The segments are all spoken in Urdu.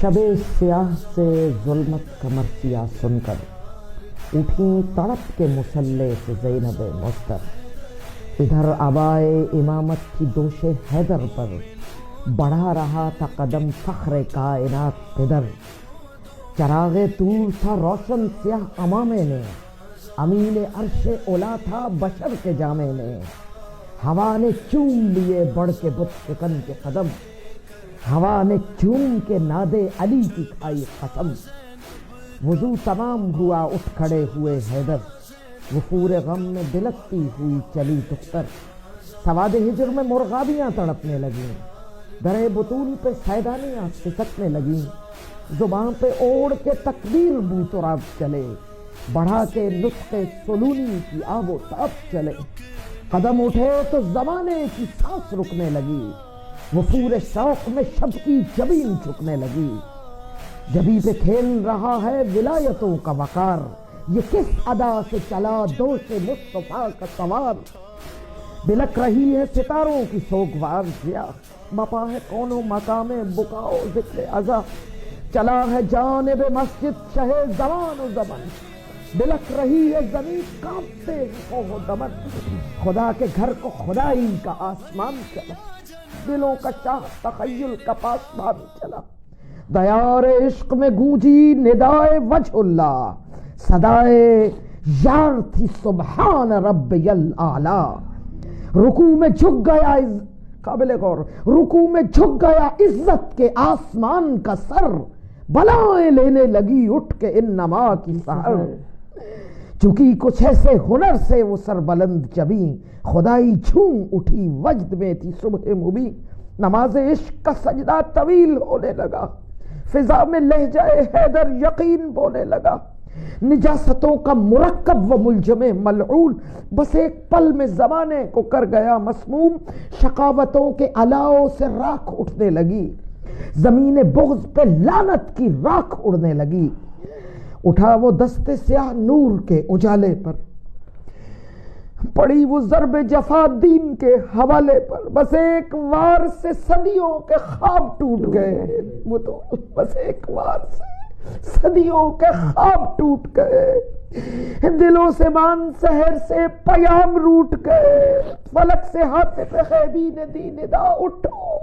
شب سیاہ سے ظلمت کا مرثیہ سن کر اٹھیں تڑپ کے مسلح سے زینب مستر، ادھر آبائے امامت کی دوش حیدر پر بڑھا رہا تھا قدم فخر کائنات قدر، چراغ طور تھا روشن سیاہ امامے نے، امین عرش اولا تھا بشر کے جامے نے، ہوا نے چوم لیے بڑھ کے بت شکن کے قدم، ہوا نے چوم کے نادے علی کی کھائی قسم، وضو تمام ہوا اٹھ کھڑے ہوئے حیدر، وفور غم میں بلکتی ہوئی چلی دختر، سواد ہجر میں مرغابیاں تڑپنے لگیں، درے بطول پہ سیدانیاں سسکنے لگیں، زباں پہ اوڑھ کے تکبیر بو تراب چلے، بڑھا کے نطق سلونی کی آب و تاب چلے، قدم اٹھے تو زمانے کی سانس رکنے لگی، وفور شوق میں شب کی جبین جھکنے لگی، جبیں پہ کھیل رہا ہے ولایتوں کا وقار، یہ کس ادا سے چلا دوش مصطفیٰ کا سوار، بلک رہی ہے ستاروں کی سوگوار ضیا، مپا ہے کون و مقام بکاؤ ذکر ازا، چلا ہے جانب مسجد شہ زمان و زمن، بلک رہی ہے زمین کانپتے کوہ و دمن، خدا کے گھر کو خدائی کا آسمان چلا، دلوں کا شاہ تخیل کا پاسبان چلا، دیار عشق میں گونجی ندائے وجہ اللہ، صدائے یار تھی سبحان ربی الاعلی، رکوع میں جھک گیا قابل غور، رکوع میں جھک گیا عزت کے آسمان کا سر، بلائیں لینے لگی اٹھ کے انما کی سحر، چکی کچھ ایسے ہنر سے وہ سر بلند جبیں، خدائی جھوم اٹھی وجد میں تھی صبح مبیں، نماز عشق کا سجدہ طویل ہونے لگا، فضا میں لہجہ حیدر یقین بونے لگا، نجاستوں کا مرکب و ملجم ملعون، بس ایک پل میں زمانے کو کر گیا مسموم، شقاوتوں کے علاؤ سے راکھ اٹھنے لگی، زمین بغض پہ لعنت کی راکھ اڑنے لگی، اٹھا وہ دست سیاہ نور کے اجالے پر، پڑی وہ ضرب جفا دین کے حوالے پر، بس ایک وار سے صدیوں کے خواب ٹوٹ گئے، وہ تو بس ایک وار سے صدیوں کے خواب ٹوٹ گئے، دلوں سے مان سحر سے پیام روٹ گئے، فلک سے ہاتف غیبی نے دی ندا اٹھو،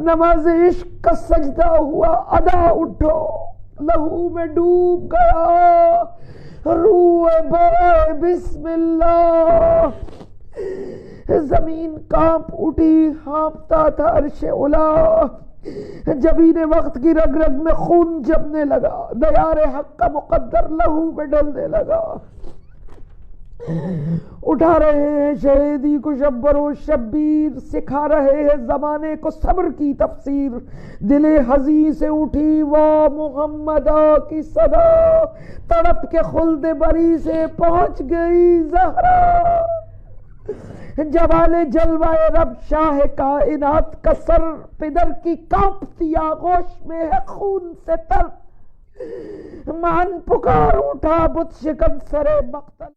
نماز عشق کا سجدہ ہوا ادا اٹھو، لہو میں ڈوب گیا روح بائے بسم اللہ، زمین کانپ اٹھی ہانپتا تھا عرش اولا، جبین وقت کی رگ رگ میں خون جمنے لگا، دیار حق کا مقدر لہو میں ڈلنے لگا، اٹھا رہے ہیں شہیدی کو شبر و شبیر، سکھا رہے ہیں زمانے کو صبر کی تفسیر، دل حزین سے اٹھی وا محمدہ کی صدا، تڑپ کے خلد بری سے پہنچ گئی زہرا، جمال جلوہ رب شاہ کائنات کا سر، پدر کی کانپتی آغوش میں ہے خون سے تر، مان پکار اٹھا بت شکن سر مقتل۔